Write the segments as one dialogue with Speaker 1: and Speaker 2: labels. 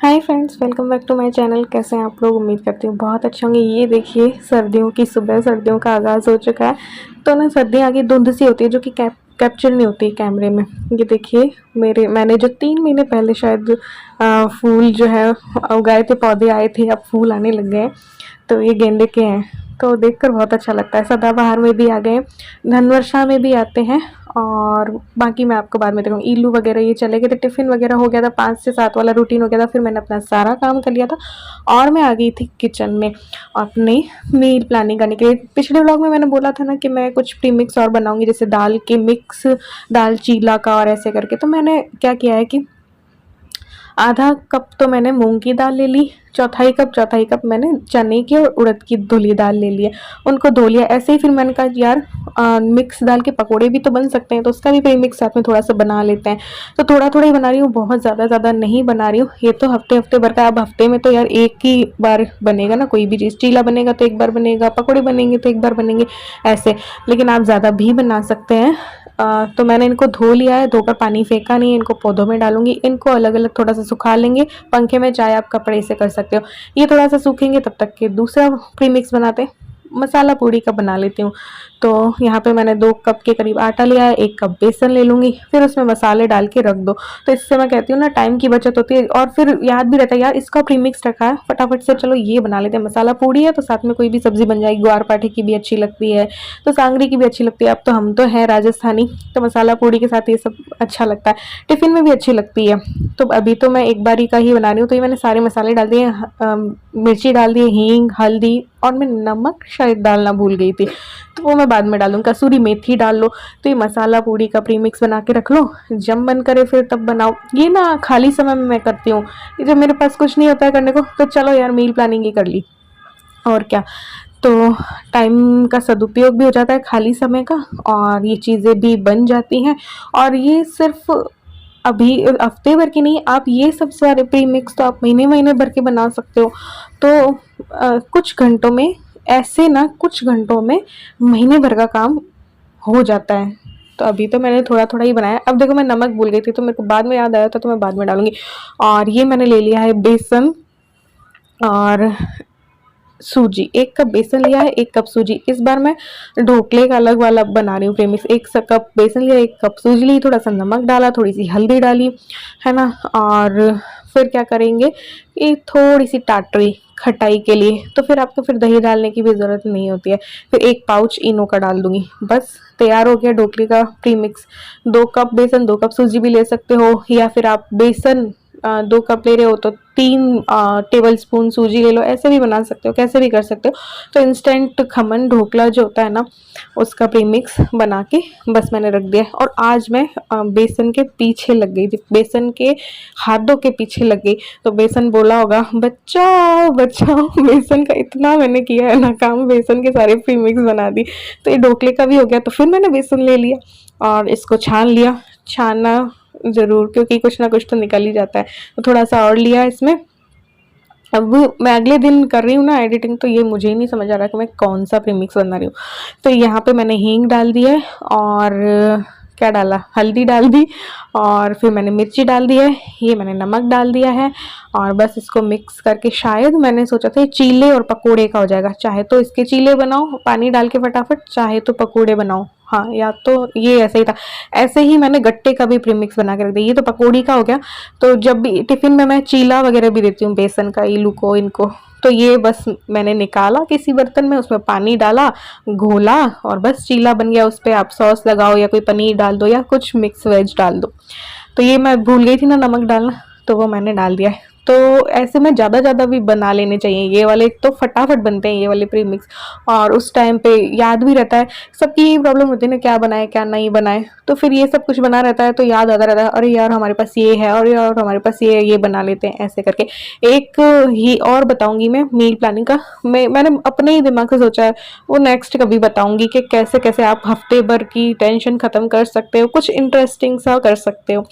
Speaker 1: Hi friends, welcome back to my channel. कैसे हैं आप लोग? उम्मीद करती हूँ बहुत अच्छे होंगे। ये देखिए, सर्दियों की सुबह, सर्दियों का आगाज़ हो चुका है। तो ना सर्दियाँ आगे धुंध सी होती है जो कि कैप्चर नहीं होती कैमरे में। ये देखिए, मैंने जो 3 महीने पहले शायद फूल जो है उगाए थे, पौधे आए थे, अब फूल आने लग गए हैं। तो ये गेंदे के हैं, तो देखकर बहुत अच्छा लगता है। सदाबहार में भी आ गए हैं, धनवर्षा में भी आते हैं, और बाकी मैं आपको बाद में दिखाऊंगी। इल्लू वगैरह ये चले गए थे, टिफ़िन वगैरह हो गया था, 5 से 7 वाला रूटीन हो गया था। फिर मैंने अपना सारा काम कर लिया था और मैं आ गई थी किचन में अपनी मील प्लानिंग करने के लिए। पिछले व्लॉग में मैंने बोला था ना कि मैं कुछ प्रीमिक्स और बनाऊंगी, जैसे दाल के मिक्स, दाल चीला का और ऐसे करके। तो मैंने क्या किया है कि आधा कप तो मैंने मूंग की दाल ले ली, चौथाई कप मैंने चने की और उड़द की धुली दाल ले लिया, उनको धो लिया ऐसे ही। फिर मैंने कहा यार मिक्स दाल के पकोड़े भी तो बन सकते हैं, तो उसका भी प्रीमिक्स साथ में थोड़ा सा बना लेते हैं। तो थोड़ा थोड़ा ही बना रही हूँ, बहुत ज़्यादा नहीं बना रही हूँ। ये तो हफ्ते हफ्ते भर का। अब हफ्ते में तो यार एक ही बार बनेगा ना कोई भी चीज़। चीला बनेगा तो एक बार बनेगा, पकौड़े बनेंगे तो एक बार बनेंगे, ऐसे। लेकिन आप ज़्यादा भी बना सकते हैं। तो मैंने इनको धो लिया है, धोकर पानी फेंका नहीं है। इनको पौधों में डालूंगी, इनको अलग अलग थोड़ा सा सुखा लेंगे पंखे में, चाहे आप कपड़े से कर सकते हो। ये थोड़ा सा सूखेंगे, तब तक के दूसरा प्रीमिक्स बनाते हैं। मसाला पूड़ी का बना लेती हूँ। तो यहाँ पे मैंने 2 कप के करीब आटा लिया है, 1 कप बेसन ले लूँगी, फिर उसमें मसाले डाल के रख दो। तो इससे मैं कहती हूँ ना, टाइम की बचत होती है और फिर याद भी रहता है यार इसका प्रीमिक्स रखा है, फटाफट से चलो ये बना लेते हैं। मसाला पूड़ी है तो साथ में कोई भी सब्जी बन जाएगी, ग्वार पाठे की भी अच्छी लगती है, तो सांगरी की भी अच्छी लगती है। अब तो हम तो हैं राजस्थानी, तो मसाला पूड़ी के साथ ये सब अच्छा लगता है, टिफ़िन में भी अच्छी लगती है। तो अभी तो मैं एक बारी का ही बना रही हूँ। तो ये मैंने सारे मसाले डाल दिए, मिर्ची डाल दी, हींग, हल्दी, और मैं नमक शायद डालना भूल गई थी, तो वो मैं बाद में डालूँ। कसूरी मेथी डाल लो। तो ये मसाला पूड़ी का प्रीमिक्स बना के रख लो, जब मन करे फिर तब बनाओ। ये ना खाली समय में मैं करती हूँ, ये जब मेरे पास कुछ नहीं होता है करने को, तो चलो यार मील प्लानिंग ही कर ली, और क्या। तो टाइम का सदुपयोग भी हो जाता है खाली समय का, और ये चीज़ें भी बन जाती हैं। और ये सिर्फ अभी हफ्ते भर की नहीं, आप ये सब सारे प्रीमिक्स तो आप महीने महीने भर के बना सकते हो। तो कुछ घंटों में, ऐसे ना कुछ घंटों में महीने भर का काम हो जाता है। तो अभी तो मैंने थोड़ा थोड़ा ही बनाया। अब देखो, मैं नमक भूल गई थी, तो मेरे को बाद में याद आया था, तो मैं बाद में डालूंगी। और ये मैंने ले लिया है बेसन और सूजी। 1 कप बेसन लिया है, 1 कप सूजी। इस बार मैं ढोकले का अलग वाला बना रही हूँ प्रेमिक्स। 1 कप बेसन लिया, 1 कप सूजी ली, थोड़ा सा नमक डाला, थोड़ी सी हल्दी डाली, है ना। और फिर क्या करेंगे, ये थोड़ी सी टाटरी खटाई के लिए। तो फिर आपको फिर दही डालने की भी ज़रूरत नहीं होती है। फिर 1 पाउच इनो का डाल दूंगी, बस तैयार हो गया ढोकले का प्रीमिक्स। 2 कप बेसन, 2 कप सूजी भी ले सकते हो, या फिर आप बेसन 2 कप ले रहे हो तो 3 टेबल स्पून सूजी ले लो, ऐसे भी बना सकते हो, कैसे भी कर सकते हो। तो इंस्टेंट खमन ढोकला जो होता है ना, उसका प्रीमिक्स बना के बस मैंने रख दिया। और आज मैं बेसन के पीछे लग गई थी, बेसन के हाथों के पीछे लग गई। तो बेसन बोला होगा बचाओ बचाओ, बेसन का इतना मैंने किया है ना काम, बेसन के सारे प्रीमिक्स बना दी। तो ये ढोकले का भी हो गया। तो फिर मैंने बेसन ले लिया और इसको छान लिया। छानना ज़रूर, क्योंकि कुछ ना कुछ तो निकल ही जाता है। तो थोड़ा सा और लिया इसमें। अब मैं अगले दिन कर रही हूँ ना एडिटिंग, तो ये मुझे ही नहीं समझ आ रहा कि मैं कौन सा प्रीमिक्स बना रही हूँ। तो यहाँ पे मैंने हींग डाल दी है, और क्या डाला, हल्दी डाल दी, और फिर मैंने मिर्ची डाल दी है, ये मैंने नमक डाल दिया है। और बस इसको मिक्स करके, शायद मैंने सोचा था ये चीले और पकोड़े का हो जाएगा। चाहे तो इसके चीले बनाओ पानी डाल के फटाफट, चाहे तो पकोड़े बनाओ। हाँ, या तो ये ऐसे ही था। ऐसे ही मैंने गट्टे का भी प्रीमिक्स बना के रख दिया। ये तो पकौड़ी का हो गया। तो जब भी टिफिन में मैं चीला वगैरह भी देती हूँ बेसन का, इलू को, इनको, तो ये बस मैंने निकाला किसी बर्तन में, उसमें पानी डाला, घोला, और बस चीला बन गया। उस पर आप सॉस लगाओ, या कोई पनीर डाल दो, या कुछ मिक्स वेज डाल दो। तो ये मैं भूल गई थी ना नमक डालना, तो वो मैंने डाल दिया है। तो ऐसे में ज़्यादा भी बना लेने चाहिए। ये वाले तो फटाफट बनते हैं, ये वाले प्रीमिक्स, और उस टाइम पे याद भी रहता है। सबकी यही प्रॉब्लम होती है ना, क्या बनाए क्या नहीं बनाए। तो फिर ये सब कुछ बना रहता है तो याद आता रहता है, अरे यार हमारे पास ये है, और यार हमारे पास ये बना लेते हैं, ऐसे करके। एक ही और बताऊंगी मैं मील प्लानिंग का, मैंने अपने ही दिमाग से सोचा है, वो नेक्स्ट कभी बताऊंगी कि कैसे कैसे आप हफ्ते भर की टेंशन खत्म कर सकते हो, कुछ इंटरेस्टिंग सा कर सकते हो।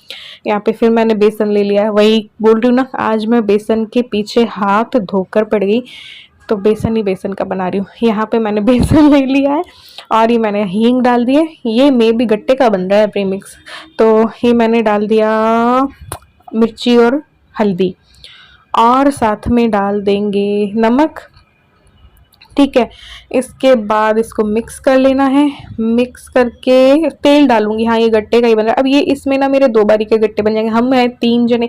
Speaker 1: यहाँ पे फिर मैंने बेसन ले लिया है, वही बोल रही हूँ ना, आज मैं बेसन के पीछे हाथ धोकर पड़ गई। तो बेसन ही बेसन का बना रही हूँ। यहाँ पे मैंने बेसन ले लिया है, और ये मैंने हींग डाल दी है। ये मे भी गट्टे का बन रहा है प्रीमिक्स। तो ये मैंने डाल दिया मिर्ची और हल्दी, और साथ में डाल देंगे नमक। ठीक है, इसके बाद इसको मिक्स कर लेना है। मिक्स करके तेल डालूंगी। हाँ, ये गट्टे का ही बन रहा है। अब ये इसमें ना मेरे 2 बारी के गट्टे बन जाएंगे। हम हैं 3 जने,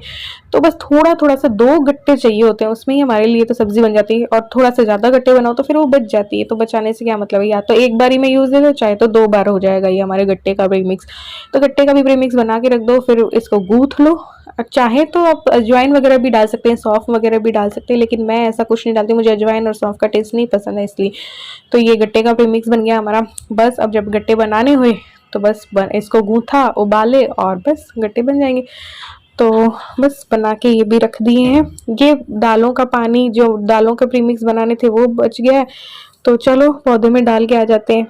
Speaker 1: तो बस थोड़ा थोड़ा सा 2 गट्टे चाहिए होते हैं, उसमें ही हमारे लिए तो सब्जी बन जाती है। और थोड़ा सा ज्यादा गट्टे बनाओ तो फिर वो बच जाती है। तो बचाने से क्या मतलब है, या तो एक बारी में यूज दे दो, चाहे तो 2 बार हो जाएगा ये हमारे गट्टे का प्रीमिक्स। तो गट्टे का भी प्रीमिक्स बना के रख दो, फिर इसको गूंथ लो। चाहे तो आप अजवाइन वगैरह भी डाल सकते हैं, सौंफ वगैरह भी डाल सकते हैं, लेकिन मैं ऐसा कुछ नहीं डालती, मुझे अजवाइन और सौंफ का टेस्ट नहीं पसंद है इसलिए। तो ये गट्टे का प्रीमिक्स बन गया हमारा। बस अब जब गट्टे बनाने हुए तो बस इसको गूंथा, उबाले और बस गट्टे बन जाएंगे। तो बस बना के ये भी रख दिए हैं। ये दालों का पानी, जो दालों के प्रीमिक्स बनाने थे वो बच गया है, तो चलो पौधे में डाल के आ जाते हैं।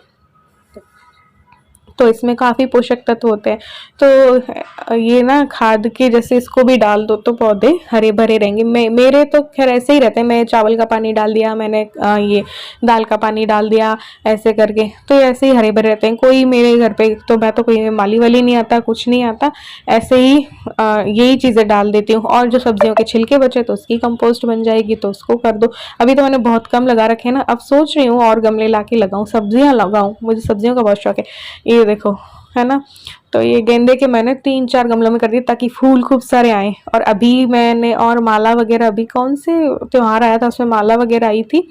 Speaker 1: तो इसमें काफ़ी पोषक तत्व होते हैं, तो ये ना खाद के जैसे इसको भी डाल दो तो पौधे हरे भरे रहेंगे। मेरे तो खैर ऐसे ही रहते हैं। मैं चावल का पानी डाल दिया, मैंने ये दाल का पानी डाल दिया, ऐसे करके तो ऐसे ही हरे भरे रहते हैं। कोई मेरे घर पे तो मैं तो कोई माली वाली नहीं आता, कुछ नहीं आता, ऐसे ही यही चीज़ें डाल देती हूँ। और जो सब्जियों के छिलके बचे तो उसकी कंपोस्ट बन जाएगी, तो उसको कर दो। अभी तो मैंने बहुत कम लगा रखे हैं ना, अब सोच रही हूँ और गमले ला के लगाऊँ, सब्जियाँ लगाऊँ, मुझे सब्जियों का बहुत शौक है। ये देखो, है ना। तो ये गेंदे के मैंने 3-4 गमलों में कर दिए ताकि फूल खूब सारे आए। और अभी मैंने और माला वगैरह, अभी कौन से त्योहार आया था उसमें माला वगैरह आई थी,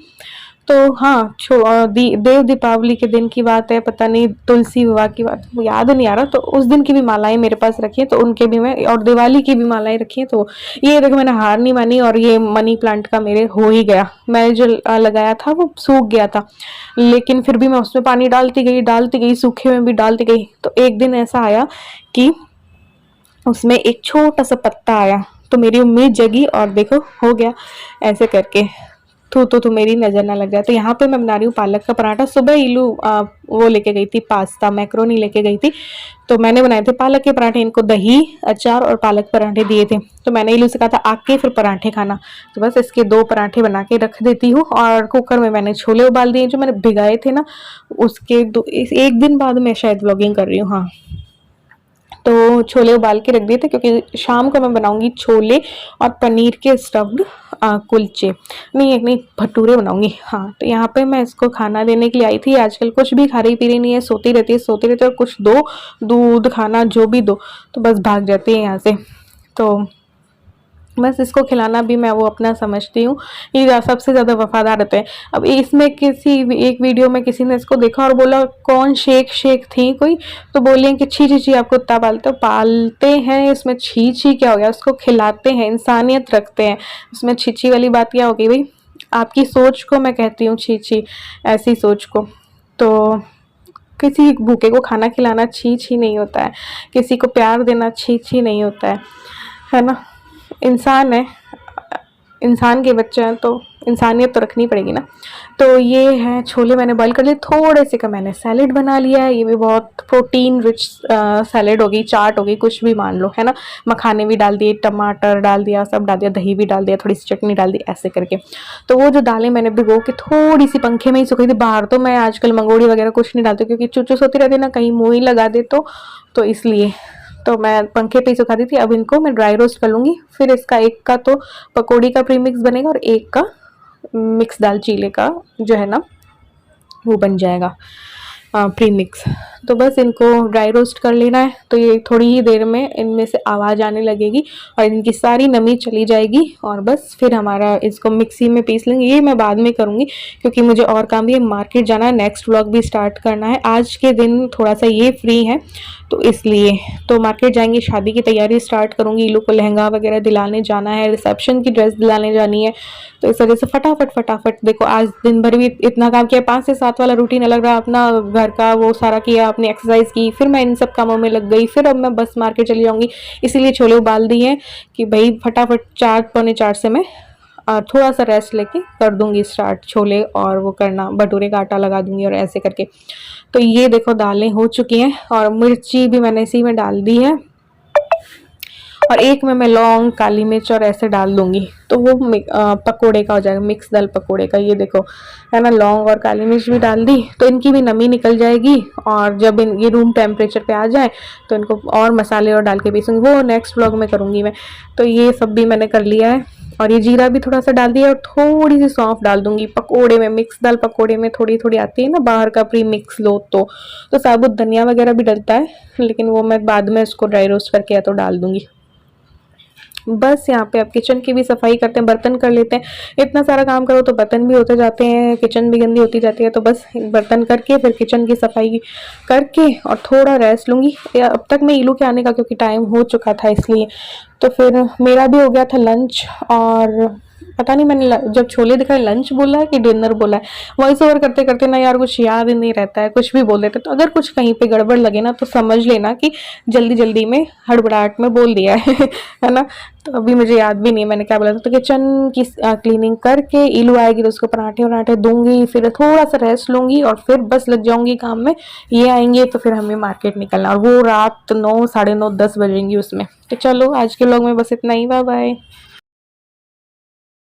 Speaker 1: तो हाँ देव दीपावली के दिन की बात है, पता नहीं तुलसी विवाह की बात, याद नहीं आ रहा। तो उस दिन की भी मालाएं मेरे पास रखी है, तो उनके भी मैं, और दिवाली की भी मालाएं रखी है। तो ये देखो, मैंने हार नहीं मानी और ये मनी प्लांट का मेरे हो ही गया। मैं जो लगाया था वो सूख गया था, लेकिन फिर भी मैं उसमें पानी डालती गई, सूखे में भी डालती गई। तो एक दिन ऐसा आया कि उसमें एक छोटा सा पत्ता आया, तो मेरी उम्मीद जगी और देखो हो गया ऐसे करके। तो मेरी नज़र ना लग जाए। तो यहाँ पे मैं बना रही हूँ पालक का पराठा। सुबह इलू वो लेके गई थी, पास्ता मैक्रोनी लेके गई थी, तो मैंने बनाए थे पालक के पराठे। इनको दही, अचार और पालक पराठे दिए थे। तो मैंने इलू से कहा था आके फिर पराठे खाना, तो बस इसके 2 पराठे बना के रख देती हूँ। और कुकर में मैंने छोले उबाल दिए, जो मैंने भिगाए थे ना, उसके 1 दिन बाद मैं शायद व्लॉगिंग कर रही हूँ। हाँ, तो छोले उबाल के रख दिए थे, क्योंकि शाम को मैं बनाऊंगी छोले और पनीर के स्टफ्ड कुलचे, नहीं भटूरे बनाऊंगी। हाँ, तो यहाँ पे मैं इसको खाना देने के लिए आई थी। आजकल कुछ भी खा रही पी रही नहीं है, सोती रहती है, और कुछ दो, दूध खाना जो भी दो तो बस भाग जाती है यहाँ से। तो बस इसको खिलाना भी मैं वो अपना समझती हूँ। ये सबसे ज़्यादा वफादार रहते हैं। अब इसमें किसी एक वीडियो में किसी ने इसको देखा और बोला कौन शेख थी कोई, तो बोलिए कि छी आप कुत्ता पालते हैं, इसमें छी क्या हो गया, उसको खिलाते हैं, इंसानियत रखते हैं, उसमें छी वाली बात क्या होगी भाई। आपकी सोच को मैं कहती हूँ छी, ऐसी सोच को। तो किसी भूखे को खाना खिलाना छी नहीं होता है, किसी को प्यार देना छी नहीं होता है ना। इंसान है, इंसान के बच्चे हैं, तो इंसानियत तो रखनी पड़ेगी ना। तो ये है छोले मैंने बॉईल कर लिए, थोड़े से का मैंने सैलेड बना लिया है। ये भी बहुत प्रोटीन रिच सैलेड होगी, चाट होगी, कुछ भी मान लो, है ना। मखाने भी डाल दिए, टमाटर डाल दिया, सब डाल दिया, दही भी डाल दिया, थोड़ी सी चटनी डाल दी, ऐसे करके। तो वो जो दालें मैंने भिगो के थोड़ी सी पंखे में ही सुखाई थी। बाहर तो मैं आजकल मंगोड़ी वगैरह कुछ नहीं डालती, क्योंकि चूचू सोती रहती ना, कहीं मुँह ही लगा दे तो इसलिए तो मैं पंखे पे ही सुखा दी थी। अब इनको मैं ड्राई रोस्ट कर लूँगी, फिर इसका एक का तो पकौड़ी का प्रीमिक्स बनेगा और एक का मिक्स दाल चीले का जो है ना वो बन जाएगा प्रीमिक्स। तो बस इनको ड्राई रोस्ट कर लेना है। तो ये थोड़ी ही देर में इनमें से आवाज़ आने लगेगी और इनकी सारी नमी चली जाएगी, और बस फिर हमारा इसको मिक्सी में पीस लेंगे। ये मैं बाद में करूँगी क्योंकि मुझे और काम भी है, मार्केट जाना है, नेक्स्ट व्लॉग भी स्टार्ट करना है। आज के दिन थोड़ा सा ये फ्री है तो इसलिए तो मार्केट जाएंगे, शादी की तैयारी स्टार्ट करूँगी। इलू को लहंगा वगैरह दिलाने जाना है, रिसेप्शन की ड्रेस दिलाने जानी है। तो इस वजह से फटाफट देखो आज दिन भर भी इतना काम किया, 5 से 7 वाला रूटीन अलग रहा, अपना घर का वो सारा किया, अपनी एक्सरसाइज की, फिर मैं इन सब कामों में लग गई। फिर अब मैं बस मार्केट चली जाऊंगी, इसीलिए छोले उबाल दिए हैं कि भाई फटाफट 4 पौने 4 से मैं थोड़ा सा रेस्ट लेके कर दूंगी स्टार्ट छोले, और वो करना भटूरे का आटा लगा दूंगी और ऐसे करके। तो ये देखो दालें हो चुकी हैं और मिर्ची भी मैंने इसी में डाल दी है, और एक में मैं लौंग, काली मिर्च और ऐसे डाल दूंगी, तो वो पकोड़े का हो जाएगा, मिक्स दाल पकोड़े का। ये देखो है ना, लौंग और काली मिर्च भी डाल दी, तो इनकी भी नमी निकल जाएगी। और जब ये रूम टेम्परेचर पे आ जाए तो इनको और मसाले और डाल के पीसूंगी, वो नेक्स्ट व्लॉग में करूँगी मैं। तो ये सब भी मैंने कर लिया है। और ये जीरा भी थोड़ा सा डाल दिया और थोड़ी सी सौंफ डाल दूंगी पकोड़े में, मिक्स दाल पकोड़े में थोड़ी थोड़ी आती है ना बाहर का प्री मिक्स लो तो साबुत धनिया वगैरह भी डलता है, लेकिन वो मैं बाद में इसको ड्राई रोस्ट करके या तो डाल दूंगी। बस यहाँ पे अब किचन की भी सफाई करते हैं, बर्तन कर लेते हैं। इतना सारा काम करो तो बर्तन भी होते जाते हैं, किचन भी गंदी होती जाती है, तो बस बर्तन करके फिर किचन की सफाई करके और थोड़ा रेस्ट लूँगी। अब तक मैं इलू के आने का क्योंकि टाइम हो चुका था इसलिए, तो फिर मेरा भी हो गया था लंच। और पता नहीं मैंने जब छोले दिखाए लंच बोला है कि डिनर बोला है, वॉइस ओवर करते करते ना यार कुछ याद ही नहीं रहता है, कुछ भी बोल देते। तो अगर कुछ कहीं पे गड़बड़ लगे ना तो समझ लेना कि जल्दी जल्दी में हड़बड़ाहट में बोल दिया है है ना। तो अभी मुझे याद भी नहीं मैंने क्या बोला था। तो किचन की क्लीनिंग करके इलू आएगी तो उसको पराठे वराठे दूंगी, फिर थोड़ा सा रेस्ट लूंगी और फिर बस लग जाऊंगी काम में। ये आएंगे तो फिर हमें मार्केट निकलना, और वो रात 9, साढ़े 9, 10 बजेंगी उसमें। तो चलो आज के व्लॉग में बस इतना ही, बाय बाय।